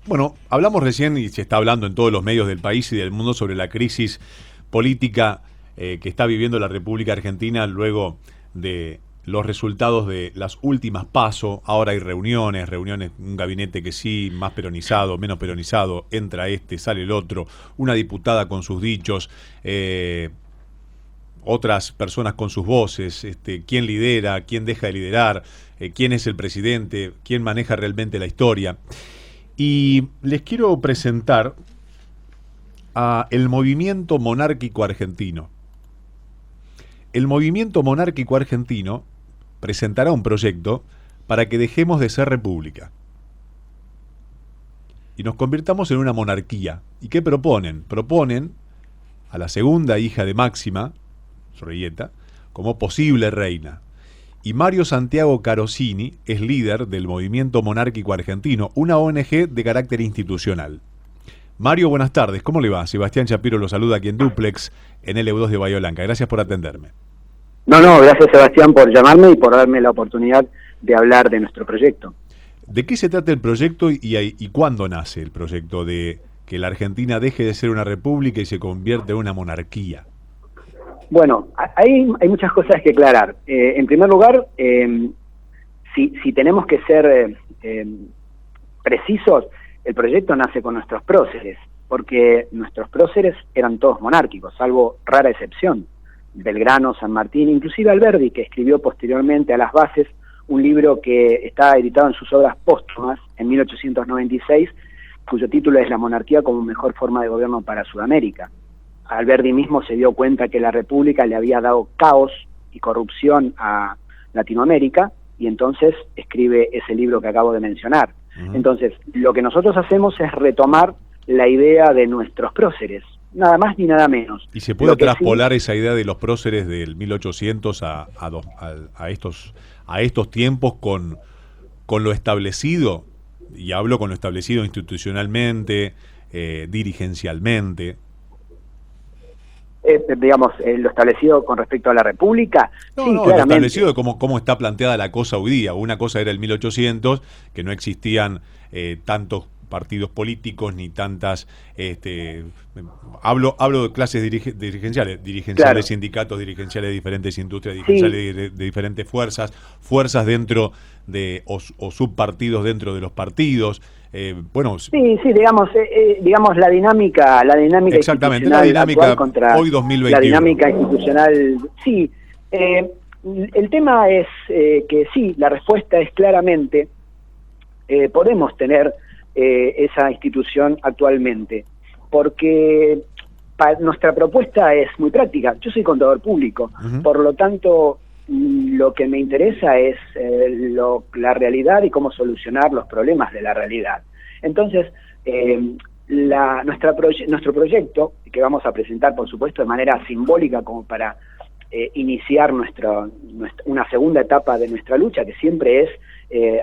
Bueno, hablamos recién y se está hablando en todos los medios del país y del mundo sobre la crisis política que está viviendo la República Argentina luego de los resultados de las últimas PASO. Ahora hay reuniones, un gabinete que sí, más peronizado, menos peronizado, entra este, sale el otro, una diputada con sus dichos, otras personas con sus voces, quién lidera, quién deja de liderar, quién es el presidente, quién maneja realmente la historia. Y les quiero presentar a el Movimiento Monárquico Argentino. El Movimiento Monárquico Argentino presentará un proyecto para que dejemos de ser república y nos convirtamos en una monarquía. ¿Y qué proponen? Proponen a la segunda hija de Máxima, Sorrieta, como posible reina. Y Mario Santiago Carosini es líder del Movimiento Monárquico Argentino, una ONG de carácter institucional. Mario, buenas tardes. ¿Cómo le va? Sebastián Shapiro lo saluda aquí en Duplex, en LU2 de Bahía Blanca. Gracias por atenderme. No, gracias Sebastián por llamarme y por darme la oportunidad de hablar de nuestro proyecto. ¿De qué se trata el proyecto y cuándo nace el proyecto de que la Argentina deje de ser una república y se convierta en una monarquía? Bueno, hay muchas cosas que aclarar. En primer lugar, si tenemos que ser precisos, el proyecto nace con nuestros próceres, porque nuestros próceres eran todos monárquicos, salvo rara excepción. Belgrano, San Martín, inclusive Alberdi, que escribió posteriormente a las bases un libro que está editado en sus obras póstumas en 1896, cuyo título es La monarquía como mejor forma de gobierno para Sudamérica. Alberdi mismo se dio cuenta que la República le había dado caos y corrupción a Latinoamérica, y entonces escribe ese libro que acabo de mencionar. Entonces, lo que nosotros hacemos es retomar la idea de nuestros próceres, nada más ni nada menos. ¿Y se puede traspolar esa idea de los próceres del 1800 a estos tiempos con lo establecido? Y hablo con lo establecido institucionalmente, dirigencialmente. Lo establecido con respecto a la República. No, sí, lo claramente. establecido de cómo está planteada la cosa hoy día. Una cosa era el 1800, que no existían tantos partidos políticos ni tantas... hablo de clases dirigenciales, Claro. sindicatos, dirigenciales de diferentes industrias, dirigenciales de diferentes fuerzas dentro de o subpartidos dentro de los partidos. Sí, digamos la dinámica exactamente, institucional la dinámica actual contra hoy 2021. la dinámica institucional. Sí, el tema es que sí, la respuesta es claramente podemos tener esa institución actualmente, porque nuestra propuesta es muy práctica. Yo soy contador público, por lo tanto lo que me interesa es la realidad y cómo solucionar los problemas de la realidad. Entonces, nuestro proyecto, que vamos a presentar, por supuesto, de manera simbólica, como para iniciar una segunda etapa de nuestra lucha, que siempre es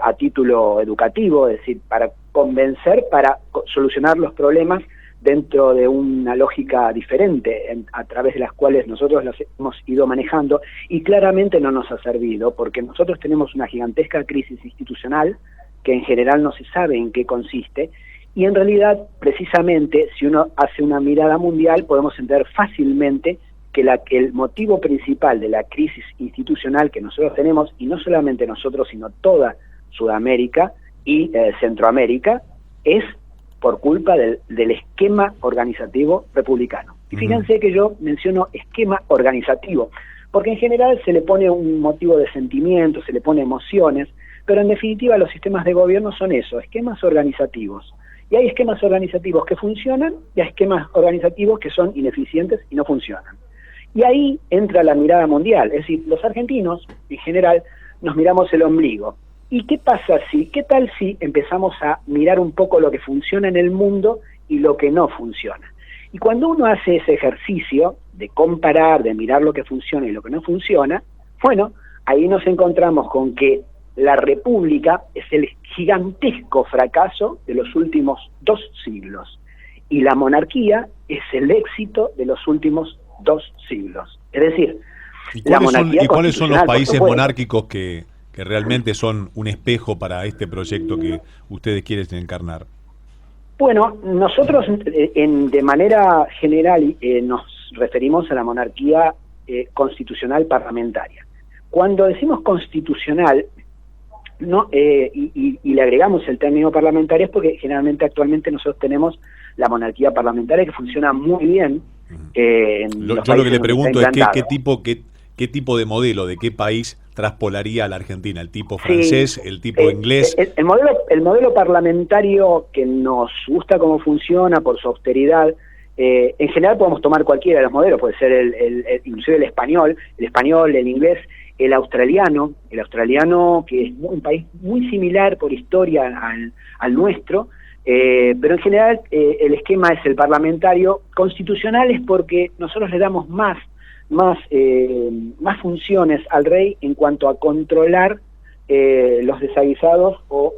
a título educativo, es decir, para convencer, para solucionar los problemas dentro de una lógica diferente, a través de las cuales nosotros las hemos ido manejando, y claramente no nos ha servido, porque nosotros tenemos una gigantesca crisis institucional, que en general no se sabe en qué consiste, y en realidad, precisamente, si uno hace una mirada mundial, podemos entender fácilmente que el motivo principal de la crisis institucional que nosotros tenemos, y no solamente nosotros, sino toda Sudamérica y Centroamérica, es por culpa del esquema organizativo republicano. Y fíjense que yo menciono esquema organizativo, porque en general se le pone un motivo de sentimiento, se le pone emociones, pero en definitiva los sistemas de gobierno son eso, esquemas organizativos. Y hay esquemas organizativos que funcionan y hay esquemas organizativos que son ineficientes y no funcionan. Y ahí entra la mirada mundial, es decir, los argentinos en general nos miramos el ombligo. ¿Y qué tal si empezamos a mirar un poco lo que funciona en el mundo y lo que no funciona? Y cuando uno hace ese ejercicio de comparar, de mirar lo que funciona y lo que no funciona, bueno, ahí nos encontramos con que la República es el gigantesco fracaso de los últimos 2 siglos y la monarquía es el éxito de los últimos 2 siglos. Es decir, ¿cuáles son los países monárquicos que realmente son un espejo para este proyecto que ustedes quieren encarnar? Bueno, nosotros de manera general nos referimos a la monarquía constitucional parlamentaria. Cuando decimos constitucional, no y le agregamos el término parlamentario, es porque generalmente actualmente nosotros tenemos la monarquía parlamentaria que funciona muy bien. Yo lo que le pregunto es qué tipo de modelo, de qué país traspolaría a la Argentina, el tipo francés, el tipo inglés. El modelo parlamentario que nos gusta cómo funciona por su austeridad. En general podemos tomar cualquiera de los modelos, puede ser inclusive el español, el inglés, el australiano que es un país muy similar por historia al nuestro, pero en general el esquema es el parlamentario. Constitucional es porque nosotros le damos más funciones al rey en cuanto a controlar los desaguisados o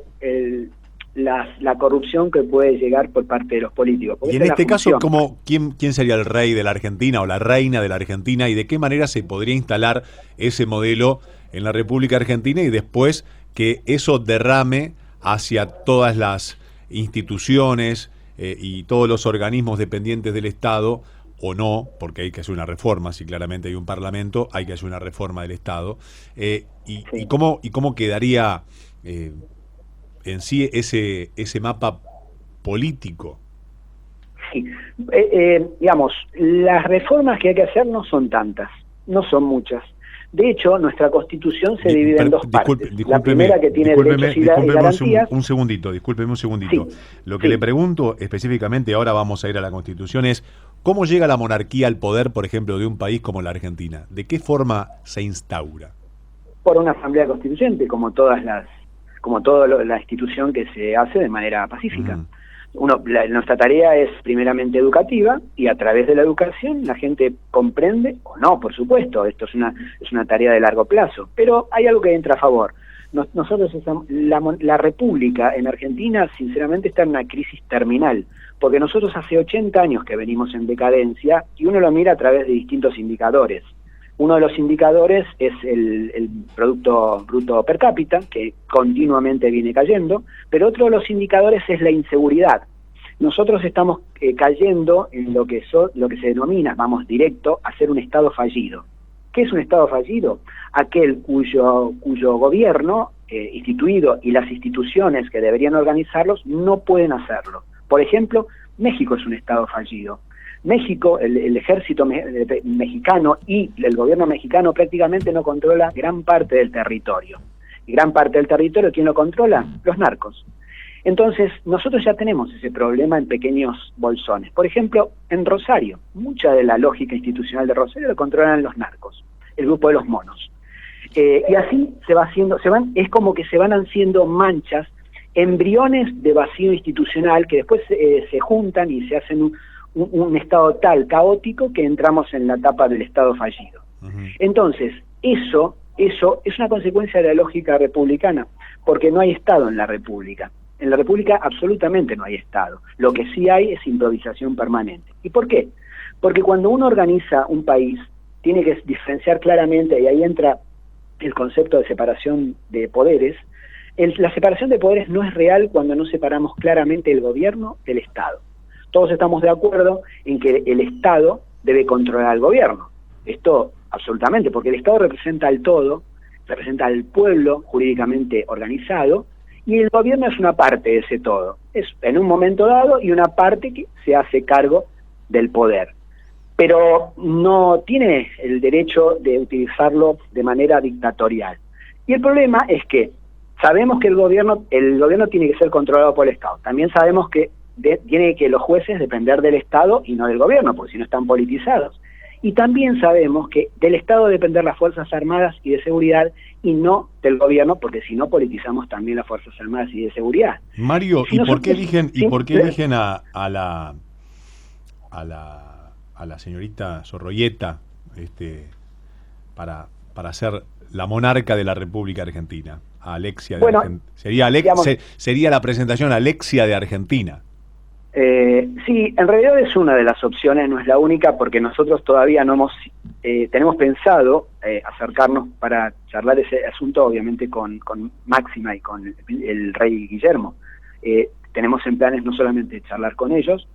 la corrupción que puede llegar por parte de los políticos. Y en este caso, ¿quién sería el rey de la Argentina o la reina de la Argentina, y de qué manera se podría instalar ese modelo en la República Argentina y después que eso derrame hacia todas las instituciones y todos los organismos dependientes del Estado, o no, porque hay que hacer una reforma, si claramente hay un parlamento, hay que hacer una reforma del Estado, sí. y cómo quedaría en sí ese mapa político? Sí, digamos, las reformas que hay que hacer no son tantas, no son muchas. De hecho, nuestra Constitución se divide en dos partes. La primera, que tiene derechos y garantías. Discúlpeme un segundito. Sí, Lo que le pregunto específicamente, ahora vamos a ir a la Constitución, es ¿cómo llega la monarquía al poder, por ejemplo, de un país como la Argentina? ¿De qué forma se instaura? Por una asamblea constituyente, como toda la institución que se hace de manera pacífica. Nuestra tarea es primeramente educativa, y a través de la educación la gente comprende, o no, por supuesto, esto es una tarea de largo plazo, pero hay algo que entra a favor. Nosotros la República en Argentina sinceramente está en una crisis terminal, porque nosotros hace 80 años que venimos en decadencia, y uno lo mira a través de distintos indicadores. Uno de los indicadores es el Producto Bruto Per Cápita, que continuamente viene cayendo, pero otro de los indicadores es la inseguridad. Nosotros estamos cayendo en lo que se denomina, vamos directo, a ser un Estado fallido. ¿Qué es un Estado fallido? Aquel cuyo gobierno instituido y las instituciones que deberían organizarlos no pueden hacerlo. Por ejemplo, México es un Estado fallido. México, el ejército mexicano y el gobierno mexicano prácticamente no controla gran parte del territorio. Y gran parte del territorio, ¿quién lo controla? Los narcos. Entonces, nosotros ya tenemos ese problema en pequeños bolsones. Por ejemplo, en Rosario, mucha de la lógica institucional de Rosario lo controlan los narcos, el grupo de los monos. Y así es como que se van haciendo manchas, embriones de vacío institucional que después se juntan y se hacen un estado tal caótico que entramos en la etapa del Estado fallido. Entonces, eso es una consecuencia de la lógica republicana, porque no hay Estado en la República. En la República absolutamente no hay Estado. Lo que sí hay es improvisación permanente. ¿Y por qué? Porque cuando uno organiza un país, tiene que diferenciar claramente, y ahí entra el concepto de separación de poderes. La separación de poderes no es real cuando no separamos claramente el gobierno del Estado. Todos estamos de acuerdo en que el Estado debe controlar al gobierno. Esto absolutamente, porque el Estado representa al todo, representa al pueblo jurídicamente organizado, y el gobierno es una parte de ese todo. Es en un momento dado y una parte que se hace cargo del poder. Pero no tiene el derecho de utilizarlo de manera dictatorial. Y el problema es que sabemos que el gobierno tiene que ser controlado por el Estado. También sabemos que tiene que los jueces depender del Estado y no del gobierno, porque si no están politizados. Y también sabemos que del Estado depender las Fuerzas Armadas y de Seguridad, y no del gobierno, porque si no politizamos también las Fuerzas Armadas y de Seguridad. Mario, ¿y por qué eligen a la señorita Sorroyeta para ser la monarca de la República Argentina? A Alexia de Argentina. Sería la presentación Alexia de Argentina. Sí, en realidad es una de las opciones, no es la única, porque nosotros todavía no tenemos pensado acercarnos para charlar ese asunto, obviamente, con Máxima y con el rey Guillermo. tenemos en planes no solamente charlar con ellos,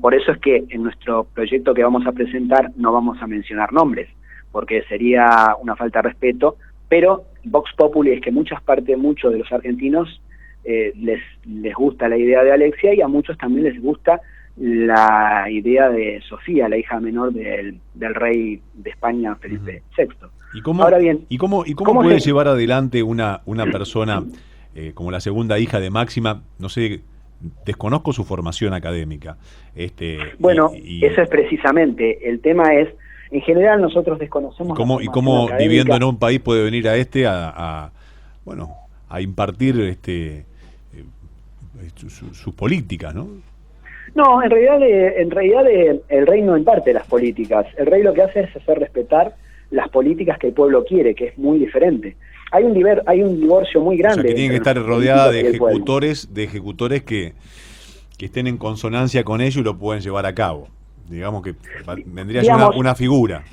por eso es que en nuestro proyecto que vamos a presentar no vamos a mencionar nombres, porque sería una falta de respeto, pero Vox Populi es que muchos de los argentinos les gusta la idea de Alexia, y a muchos también les gusta la idea de Sofía, la hija menor del rey de España, Felipe VI. ¿Y cómo, Ahora bien, ¿y cómo puede llevar adelante una persona como la segunda hija de Máxima? No sé, desconozco su formación académica. Bueno, eso es precisamente, el tema es, en general nosotros desconocemos ¿Y cómo viviendo en un país puede venir a impartir sus políticas, ¿no? No, en realidad el rey no imparte las políticas. El rey lo que hace es hacer respetar las políticas que el pueblo quiere, que es muy diferente. Hay un divorcio muy grande. O sea, que tiene que estar rodeada de ejecutores que estén en consonancia con ello y lo pueden llevar a cabo. Digamos que vendría a ser una figura.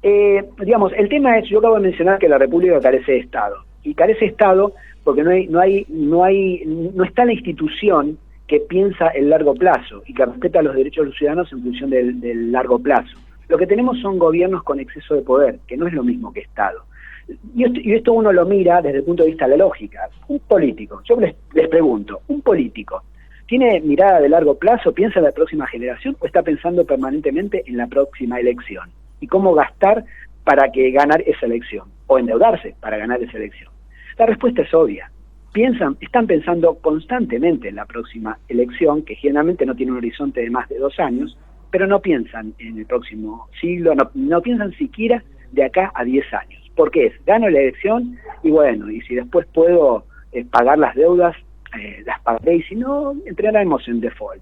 Digamos, el tema es, yo acabo de mencionar que la República carece de Estado. Y carece de Estado porque no está la institución que piensa el largo plazo y que respeta los derechos de los ciudadanos en función del largo plazo. Lo que tenemos son gobiernos con exceso de poder, que no es lo mismo que Estado. Y esto uno lo mira desde el punto de vista de la lógica. Un político, yo les pregunto, ¿un político tiene mirada de largo plazo, piensa en la próxima generación o está pensando permanentemente en la próxima elección? ¿Y cómo gastar para ganar esa elección? ¿O endeudarse para ganar esa elección? La respuesta es obvia. Están pensando constantemente en la próxima elección, que generalmente no tiene un horizonte de más de 2 años, pero no piensan en el próximo siglo, no piensan siquiera de acá a 10 años. Porque gano la elección y bueno, y si después puedo pagar las deudas, las pagaré, y si no, entraremos en default.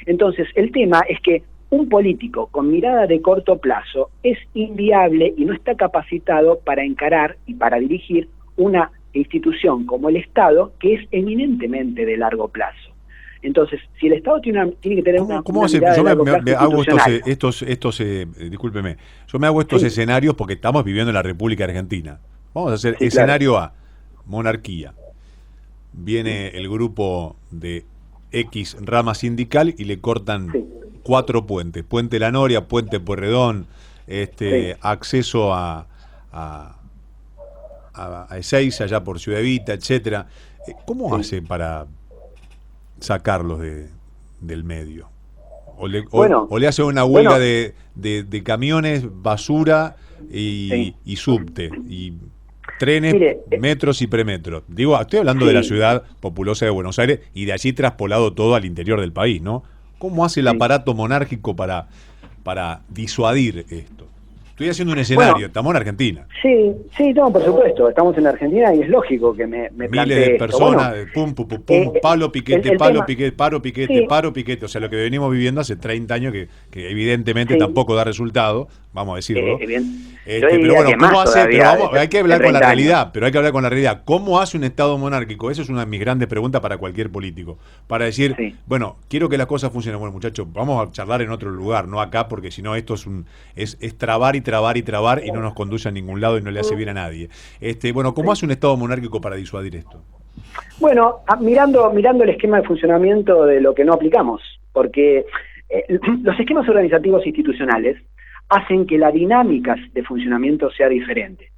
Entonces, el tema es que un político con mirada de corto plazo es inviable y no está capacitado para encarar y para dirigir una institución como el Estado, que es eminentemente de largo plazo. Entonces, si el Estado tiene que tener una mirada de largo plazo discúlpeme, yo me hago estos escenarios porque estamos viviendo en la República Argentina. Vamos a hacer sí, escenario claro. A, monarquía. Viene el grupo de X rama sindical y le cortan 4 puentes. Puente La Noria, Puente Pueyrredón, acceso a Ezeiza, allá por Ciudad Evita, etcétera. ¿Cómo hace para sacarlos del medio? ¿O le hace una huelga de camiones, basura y subte? Y trenes, metros y premetros. Digo, estoy hablando de la ciudad populosa de Buenos Aires y de allí traspolado todo al interior del país, ¿no? ¿Cómo hace el aparato monárquico para disuadir esto? Estoy haciendo un escenario, estamos en Argentina. Sí, no, por supuesto, estamos en Argentina y es lógico que me miles de personas, pum, palo, piquete, paro, piquete. O sea, lo que venimos viviendo hace 30 años que evidentemente tampoco da resultado, vamos a decirlo. Pero bueno, ¿cómo hace? Hay que hablar con la realidad, pero hay que hablar con la realidad. ¿Cómo hace un Estado monárquico? Esa es una de mis grandes preguntas para cualquier político. Para decir, bueno, quiero que las cosas funcionen. Bueno, muchachos, vamos a charlar en otro lugar, no acá, porque si no esto es trabar y no nos conduce a ningún lado y no le hace bien a nadie. Bueno, ¿cómo hace un Estado monárquico para disuadir esto? Bueno, mirando el esquema de funcionamiento de lo que no aplicamos, porque los esquemas organizativos institucionales hacen que la dinámica de funcionamiento sea diferente.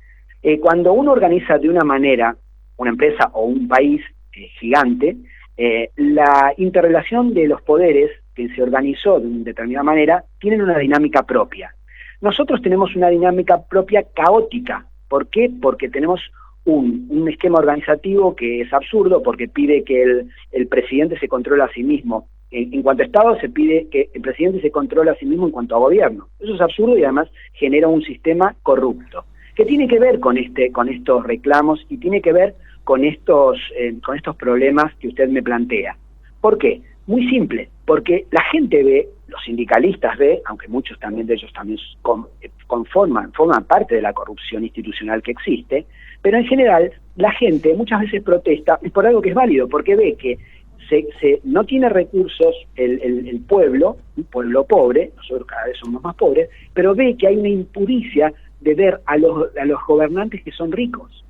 Cuando uno organiza de una manera una empresa o un país gigante, la interrelación de los poderes que se organizó de una determinada manera tienen una dinámica propia. Nosotros tenemos una dinámica propia caótica. ¿Por qué? Porque tenemos un esquema organizativo que es absurdo, porque pide que el presidente se controle a sí mismo. En cuanto a Estado, se pide que el presidente se controle a sí mismo en cuanto a gobierno. Eso es absurdo y además genera un sistema corrupto. ¿Qué tiene que ver con estos reclamos y tiene que ver con estos problemas que usted me plantea? ¿Por qué? Muy simple, porque la gente ve, los sindicalistas ve, aunque muchos también de ellos también forman parte de la corrupción institucional que existe, pero en general la gente muchas veces protesta por algo que es válido, porque ve que no tiene recursos el pueblo, un pueblo pobre, nosotros cada vez somos más pobres, pero ve que hay una impuricia de ver a los gobernantes que son ricos.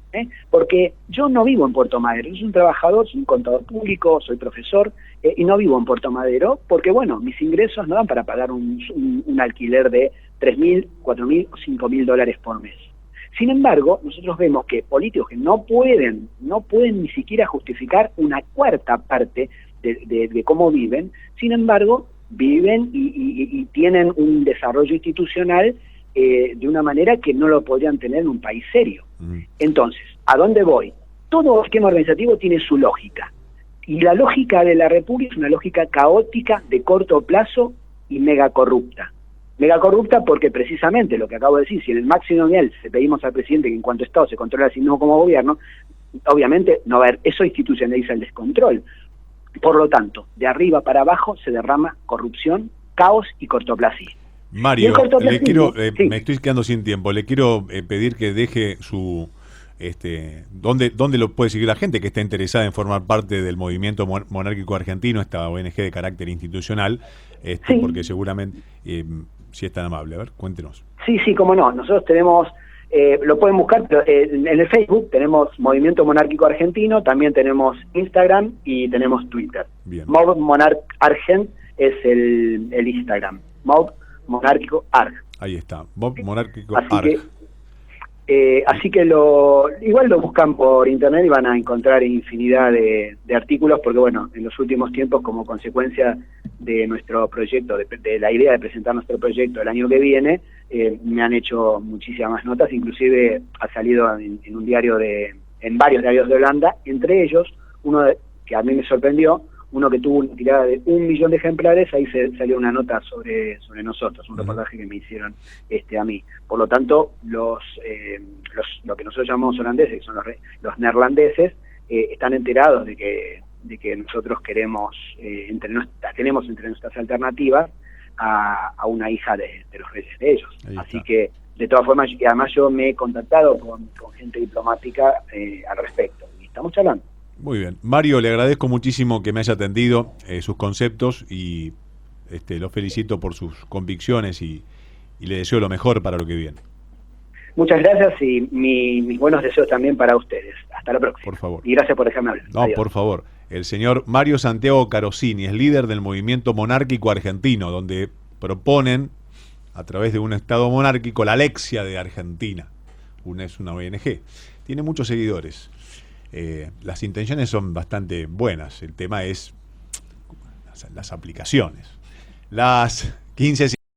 Porque yo no vivo en Puerto Madero, yo soy un trabajador, soy un contador público, soy profesor, y no vivo en Puerto Madero porque, bueno, mis ingresos no dan para pagar un alquiler de 3.000, 4.000 o 5.000 dólares por mes. Sin embargo, nosotros vemos que políticos que no pueden ni siquiera justificar una cuarta parte de cómo viven, sin embargo, viven y tienen un desarrollo institucional de una manera que no lo podrían tener en un país serio. Entonces, ¿a dónde voy? Todo esquema organizativo tiene su lógica. Y la lógica de la República es una lógica caótica, de corto plazo y mega corrupta. Mega corrupta porque precisamente lo que acabo de decir, si en el máximo nivel le pedimos al presidente que en cuanto Estado se controla a sí mismo como gobierno, obviamente no va a haber, eso institucionaliza el descontrol. Por lo tanto, de arriba para abajo se derrama corrupción, caos y cortoplacismo. Mario, le quiero, sí. me estoy quedando sin tiempo, le quiero pedir que deje su... ¿dónde lo puede seguir la gente que está interesada en formar parte del movimiento monárquico argentino, esta ONG de carácter institucional? Sí. Porque seguramente, si es tan amable, a ver, cuéntenos. Sí, cómo no. Nosotros tenemos, lo pueden buscar, pero, en el Facebook tenemos Movimiento Monárquico Argentino, también tenemos Instagram y tenemos Twitter. Bien. Mob Monarch Argent es el Instagram. Mob Monárquico Arg. Ahí está, Mob Monárquico Así Arg. Así que igual lo buscan por internet y van a encontrar infinidad de artículos, porque bueno, en los últimos tiempos, como consecuencia de nuestro proyecto, de la idea de presentar nuestro proyecto el año que viene, me han hecho muchísimas notas, inclusive ha salido en un diario en varios diarios de Holanda, entre ellos uno que a mí me sorprendió, uno que tuvo una tirada de 1 millón de ejemplares, ahí salió una nota sobre nosotros, un reportaje que me hicieron a mí. Por lo tanto, lo que nosotros llamamos holandeses, que son los neerlandeses, están enterados de que nosotros queremos, tenemos entre nuestras alternativas a una hija de los reyes de ellos. Así que, de todas formas, y además yo me he contactado con gente diplomática al respecto, y estamos charlando. Muy bien. Mario, le agradezco muchísimo que me haya atendido sus conceptos y lo felicito por sus convicciones y le deseo lo mejor para lo que viene. Muchas gracias y mis buenos deseos también para ustedes. Hasta la próxima. Por favor. Y gracias por dejarme hablar. No, adiós. Por favor. El señor Mario Santiago Carosini es líder del movimiento monárquico argentino, donde proponen, a través de un Estado monárquico, la Alexia de Argentina. Es una ONG. Tiene muchos seguidores. Las intenciones son bastante buenas. El tema es las aplicaciones. Las 15